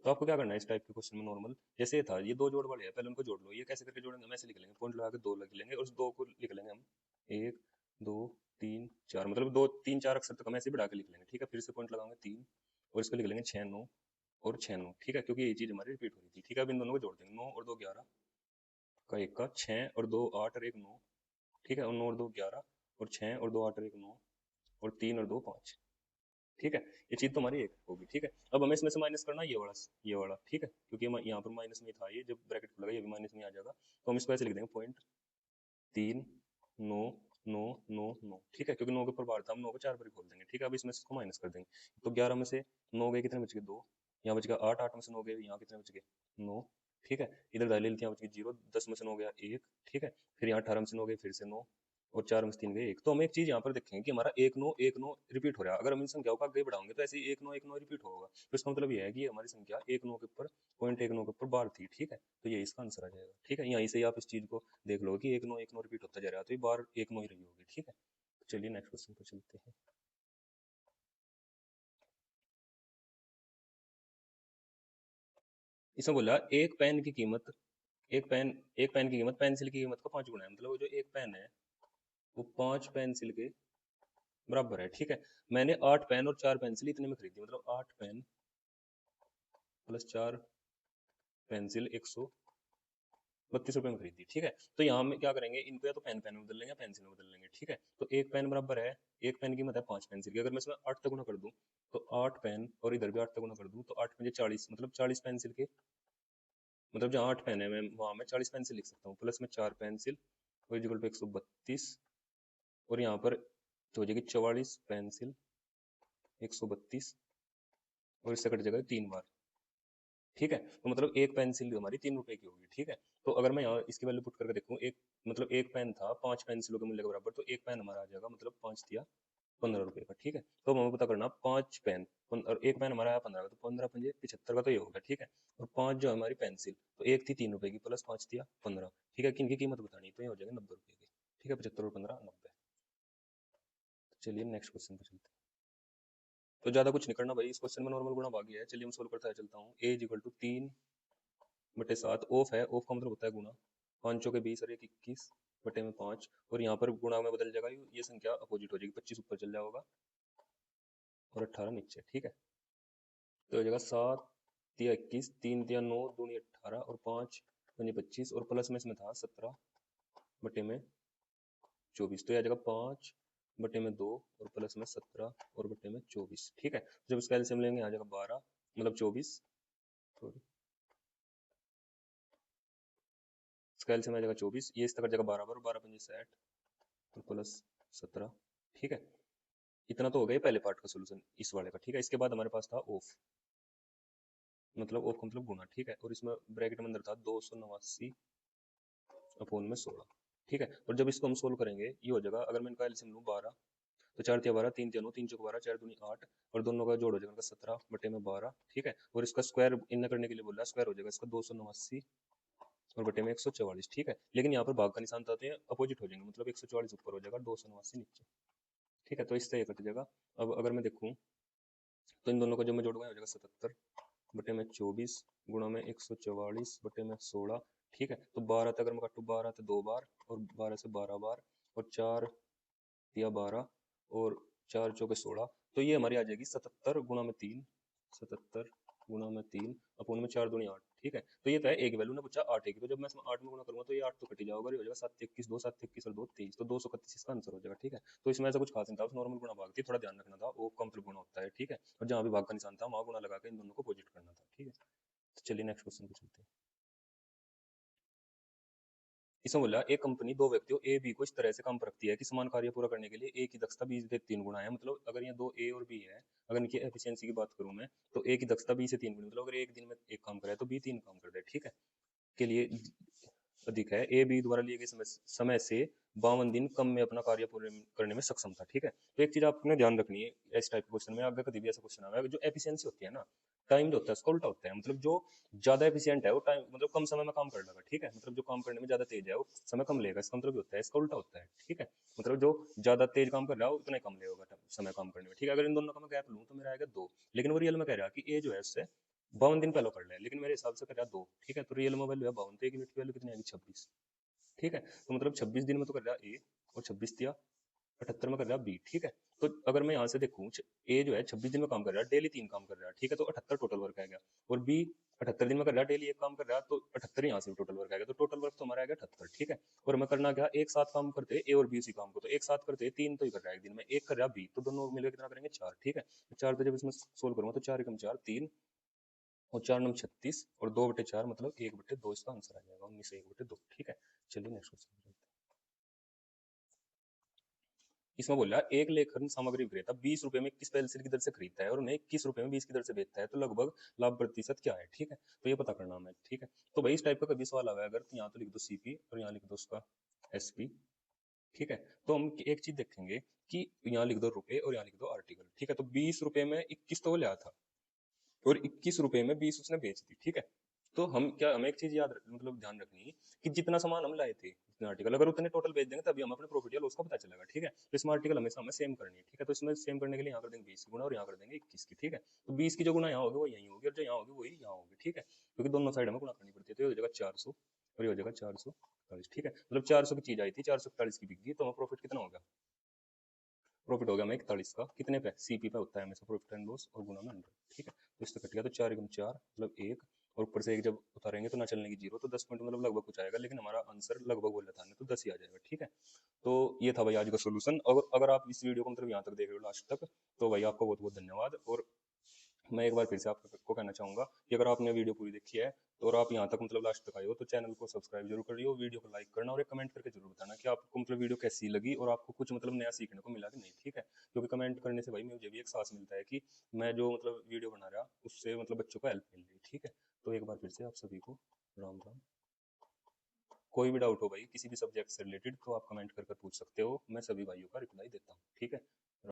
तो आपको क्या करना है इस टाइप के क्वेश्चन में नॉर्मल, जैसे ये था ये 2 जोड़ वाले हैं, पहले उनको जोड़ लो। ये कैसे करके जोड़ेंगे, हम ऐसे लिख लेंगे, पॉइंट लगा के 2 लिख लेंगे और उस 2 को लिख लेंगे हम 1 2 3 4, मतलब 2 3 4 अक्षर तक हम ऐसे ही बढ़ा के लिख लेंगे, ठीक है। फिर से पॉइंट लगाएंगे 3 और इसको लिख लेंगे 6 9 और 6 9, ठीक है, क्योंकि ये चीज हमारी रिपीट हो रही थी, ठीक है। अब इन दोनों को जोड़ देंगे, 9 और 2 11 का 1 का 6 और 2 8 और 1 9, ठीक है। और 9 और 2 11 और 6 और 2 8 और 1 9 और 3 और 2 5, ठीक है। ये चीज तो हमारी एक होगी, ठीक है। अब हमें इसमें से माइनस करना है ये वाला, ठीक है, क्योंकि यहाँ पर माइनस में था, ये जब ब्रैकेट खुलेगा ये भी माइनस में आ जाएगा। तो हम इसको ऐसे लिख देंगे पॉइंट 3 9 9 9 9, ठीक है, क्योंकि 9 के ऊपर बार था, हम 9 को 4 बार खोल देंगे, ठीक है। अब इसमें से इसको माइनस कर देंगे, तो 11 में से 9 गए, कितने बच गए 2, यहाँ बच गया 8 8 में से 9 गए, यहाँ कितने बच गए 9, ठीक है। इधर दाई ले लेते हैं, यहाँ बच गई 0, 10 में से 9 गया 1, ठीक है। फिर यहाँ 18 में से 9 गए, फिर से 9 और 4 में से 3 गए 1। तो हम एक चीज यहाँ पर देखेंगे कि हमारा 1 9 रिपीट हो रहा है। अगर हम इन संख्याओं का आगे बढ़ाओगे तो ऐसे ही 1 9 रिपीट होगा, तो इसका मतलब ये है कि ये हमारी संख्या 1 9 के ऊपर पॉइंट 1 9 के ऊपर बार थी, ठीक है। तो ये इसका आंसर आ जाएगा, ठीक है। यहीं से ही आप इस चीज को देख लो कि 1 9 रिपीट होता जा रहा है, तो ये बार 1 9 ही रही होगी, ठीक है। तो चलिए नेक्स्ट क्वेश्चन पर चलते हैं। इसमें बोला एक पेन की कीमत पेंसिल की कीमत का 5 गुना है, मतलब वो जो एक पेन है वो 5 पेंसिल के बराबर है, ठीक है। मैंने 8 पेन और 4 पेंसिल इतने में खरीदी, मतलब 8 पेन प्लस 4 पेंसिल 132 रुपए में खरीदी, ठीक है। तो यहाँ में क्या करेंगे, इनको या तो पेन पेन में बदल लेंगे या पेंसिल में बदल लेंगे, ठीक है। तो एक पेन बराबर है, एक पेन की कीमत है 5 पेंसिल की, अगर मैं इसमें 8 तक गुना कर दूं तो 8 पेन और इधर भी 8 तक गुना कर दूं तो 8 पंजे 40, मतलब 40 पेंसिल के, मतलब जहाँ 8 पेन है मैं वहां मैं 40 पेंसिल लिख सकता हूँ, प्लस में 4 पेंसिल और इक्वल टू 132, और यहाँ पर तो हो जाएगी 44 पेंसिल 132 और इससे कट जाएगा 3 बार, ठीक है। तो मतलब एक पेंसिल हमारी 3 रुपए की होगी, ठीक है। तो अगर मैं यहाँ इसकी वैल्यू पुट करके देखूँ, एक मतलब एक पेन था 5 पेंसिलों के मूल्य के बराबर, तो एक पेन हमारा आ जाएगा मतलब 5 दिया 15 रुपए का, ठीक है। तो हमें पता करना 5 पेन और एक पेन हमारा आया 15 का, तो 15 पंजे 75 का, तो ये होगा, ठीक है। और 5 जो है हमारी पेंसिल, तो एक थी 3 रुपए की प्लस 5 दिया 15, ठीक है। किनकी कीमत बतानी, तो ये हो जाएगा 90 रुपए की, ठीक है। 75 और 15 90। चलिए नेक्स्ट क्वेश्चन पर चलते हैं। तो ज्यादा कुछ नहीं करना भाई, इस क्वेश्चन में नॉर्मल गुणा भाग गया है। चलिए हम सोल्व करता है चलता हूँ। ए इक्वल टू 3/7, ऑफ है, ऑफ का मतलब होता है गुना, 5 चौके 20 और 1 21/5, और यहाँ पर गुणा में बदल जाएगा, ये संख्या अपोजिट हो जाएगी, 25 ऊपर चल जाएगा और 18 नीचे, ठीक है। तो हो जाएगा 7 तिया 21, 3 तिया 9, दूनी 18 और 5 पंजे 25, और प्लस में इसमें था 17/24, तो यह आ जाएगा 5/2 और प्लस में 17 और बटे में 24, ठीक है। जब इसका एलसीएम लेंगे आ जाएगा 12, मतलब 24, सॉरी इसका एलसीएम आ जाएगा 24, ये इसका कट जाएगा 12 बार, 12 पंजे 60 और प्लस 17, ठीक है। इतना तो हो गया पहले पार्ट का सोल्यूशन इस वाले का, ठीक है। इसके बाद हमारे पास था ऑफ, मतलब ऑफ का मतलब गुना, ठीक है। और इसमें ब्रैकेट में अंदर था 289/16, ठीक है। और जब इसको हम सोल्व करेंगे ये हो जाएगा, अगर मैं इनका एलसीएम लूँ 12, तो 4 तिया 12, 3 तिया 9, 3 चौक 12, 4 दूनी 8, और दोनों का जोड़ हो जाएगा 17/12, ठीक है। और इसका स्क्वायर इन करने के लिए बोला, स्क्वायर हो जाएगा इसका 289 और बटे में 144, ठीक है। लेकिन यहाँ पर भाग का निशान आते हैं अपोजिट हो जाएंगे, मतलब 144 ऊपर हो जाएगा 289 नीचे, ठीक है। तो इससे ये कट जाएगा। अब अगर मैं देखूँ तो इन दोनों को जब मैं जोड़ूंगा हो जाएगा 77 बटे में 24 गुणा में 144 बटे में 16, ठीक है। तो 12 तक अगर मैं काटूँ, 12 तो 2 बार और 12 से 12 बार और 4 या 12 और 4 चौके 16, तो ये हमारी आ जाएगी 77 गुणा में 3, 77 गुणा में 3 अपोन में 4 दूनी 8, ठीक है। तो ये तो है एक वैल्यू ने पूछा 8 की, तो जब मैं इसमें 8 में गुणा करूंगा तो ये 8 तो कट ही जाएगा, ये हो जाएगा 7 21 2 7 21 और 2 23, तो 231 इसका आंसर हो जाएगा, ठीक है। तो इसमें ऐसा कुछ खास नहीं था, नॉर्मल गुणा भाग थी, थोड़ा ध्यान रखना था, वो कम गुणा होता है, ठीक है। और जहाँ भी भाग का निशान था वहाँ गुणा लगा के इन दोनों को अपोजिट करना था, ठीक है। तो चलिए नेक्स्ट क्वेश्चन पे चलते हैं। इसमें बोला एक कंपनी दो व्यक्तियों ए बी को इस तरह से काम पर रखती है कि समान कार्य पूरा करने के लिए ए की दक्षता बी से 3 गुना है, मतलब अगर ये दो ए और बी है, अगर इनकी एफिशिएंसी की बात करूं मैं, तो ए की दक्षता बी से 3 गुनी, मतलब अगर एक दिन में एक काम करे तो बी 3 काम कर दे, ठीक है, के लिए अधिक है। ए बी द्वारा लिए गए समय से 52 दिन कम में अपना कार्य पूरे करने में सक्षम था, ठीक है। तो एक चीज आपने ध्यान रखनी है इस टाइप के क्वेश्चन में, अगर कभी भी ऐसा क्वेश्चन आया जो एफिशिएंसी होती है ना, टाइम जो होता है उसका उल्टा होता है, मतलब जो ज्यादा एफिशिएंट है वो टाइम मतलब कम समय में काम कर लेगा, ठीक है, मतलब जो काम करने में ज्यादा तेज है वो समय कम लेगा, इसका मतलब ये होता है, इसका उल्टा होता है, ठीक है, मतलब जो ज्यादा तेज काम कर रहा है वो उतना ही कम लेगा समय काम करने में, ठीक है। अगर इन दोनों का मैं गैप लूँ तो मेरा आएगा 2, लेकिन वो रियल में कह रहा है कि ए जो है उससे 52 दिन पहले कर ले, लेकिन मेरे हिसाब से कर रहा है 2, ठीक है, तो रियल में वैल्यू है 52, तो एक यूनिट की वैल्यू कितनी आएगी 26, ठीक है, तो मतलब 26 दिन में तो कर रहा है ए, और 26 दिया 78 में कर रहा है बी, ठीक है। तो अगर मैं यहाँ से देखूँ, ए जो है 26 दिन में काम कर रहा है, डेली 3 काम कर रहा है, ठीक है, तो 78 टोटल वर्क आएगा, और बी 78 दिन में कर रहा है, डेली 1 काम कर रहा है, तो 78 यहाँ से भी टोटल वर्क आएगा, तो टोटल वर्क तो हमारा आएगा 78, ठीक है। और मैं करना क्या, एक साथ काम करते ए और बी उसी काम को, तो एक साथ करते 3 तो ही कर रहा है एक दिन में, एक कर रहा है बी, तो दोनों मिलकर कितना करेंगे 4, ठीक है। तो 4 पे जब इसमें सोल्व करूंगा तो 4 एकम 4 3, और 4 नम 36, और 2/4 मतलब 1/2, इसका आंसर आ जाएगा 19 1/2, ठीक है। चलिए नेक्स्ट क्वेश्चन। इसमें बोल रहा है एक लेखन सामग्री विक्रेता 20 रुपए में 21 पेंसिल की दर से खरीदता है और उन्हें 21 रुपए में 20 की दर से बेचता है, तो लगभग लाभ प्रतिशत क्या है, ठीक है, तो ये पता करना हमें, ठीक है। तो भाई इस टाइप का कभी सवाल आया अगर, तो यहाँ तो लिख दो सीपी और यहाँ लिख दो उसका एसपी, ठीक है। तो हम एक चीज देखेंगे कि यहाँ लिख दो रुपए और यहाँ लिख दो आर्टिकल, ठीक है, तो 20 रुपए में 21 तो वो लिया था और 21 रुपए में 20 उसने बेच दी, ठीक है। तो हम क्या, हमें एक चीज मतलब ध्यान रखनी है कि जितना सामान हम लाए थे, जितने आर्टिकल अगर उतने टोटल बेच देंगे तभी हम अपने प्रॉफिट या लॉस का पता चलेगा, ठीक है। तो इसमें आर्टिकल हमेशा हमें सेम करनी है, ठीक है, तो इसमें सेम करने के लिए यहाँ कर देंगे 20 की गुणा और यहाँ कर देंगे 21 की, ठीक है। तो 20 की जो गुणा यहाँ होगी वो यहीं होगी और जो यहाँ होगी वही यहाँ होगी, ठीक है, क्योंकि दोनों साइड हमें गुणा करनी पड़ती है, तो ये हो जाएगा 400 और ये हो जाएगा 441, ठीक है, मतलब 400 की चीज आई थी 441 की बिक गई, तो हमें प्रॉफिट कितना होगा, प्रॉफिट हो गया हमें 41 का, कितने पे, सीपी पे होता है हमेशा प्रॉफिट एंड लॉस, और गुना में 100, ठीक है। तो इससे कट गया, तो 4 एकम 4 मतलब 1, और ऊपर से 1 जब उतारेंगे तो ना चलने की 0, तो 10 पॉइंट मतलब लगभग कुछ आएगा, लेकिन हमारा आंसर लगभग बोला था तो 10 ही आ जाएगा, ठीक है। तो ये था भाई आज का सोल्यूशन। अगर आप इस वीडियो को मतलब यहाँ तक देख रहे हो लास्ट तक, तो भाई आपका बहुत बहुत धन्यवाद। और मैं एक बार फिर से आपको कहना चाहूंगा कि अगर आपने वीडियो पूरी देखी है तो, और आप यहाँ तक मतलब लास्ट तक आए हो, तो चैनल को सब्सक्राइब जरूर कर लियो, वीडियो को लाइक करना और एक कमेंट करके जरूर बताना कि आपको मतलब वीडियो कैसी लगी और आपको कुछ मतलब नया सीखने को मिला कि नहीं, ठीक है। क्योंकि कमेंट करने से भाई मुझे भी एक साहस मिलता है कि मैं जो मतलब वीडियो बना रहा उससे मतलब बच्चों को हेल्प मिल रही, ठीक है। तो एक बार फिर से आप सभी को राम राम। कोई भी डाउट हो भाई किसी भी सब्जेक्ट से रिलेटेड तो आप कमेंट करके पूछ सकते हो, मैं सभी भाइयों का रिप्लाई देता हूँ, ठीक है।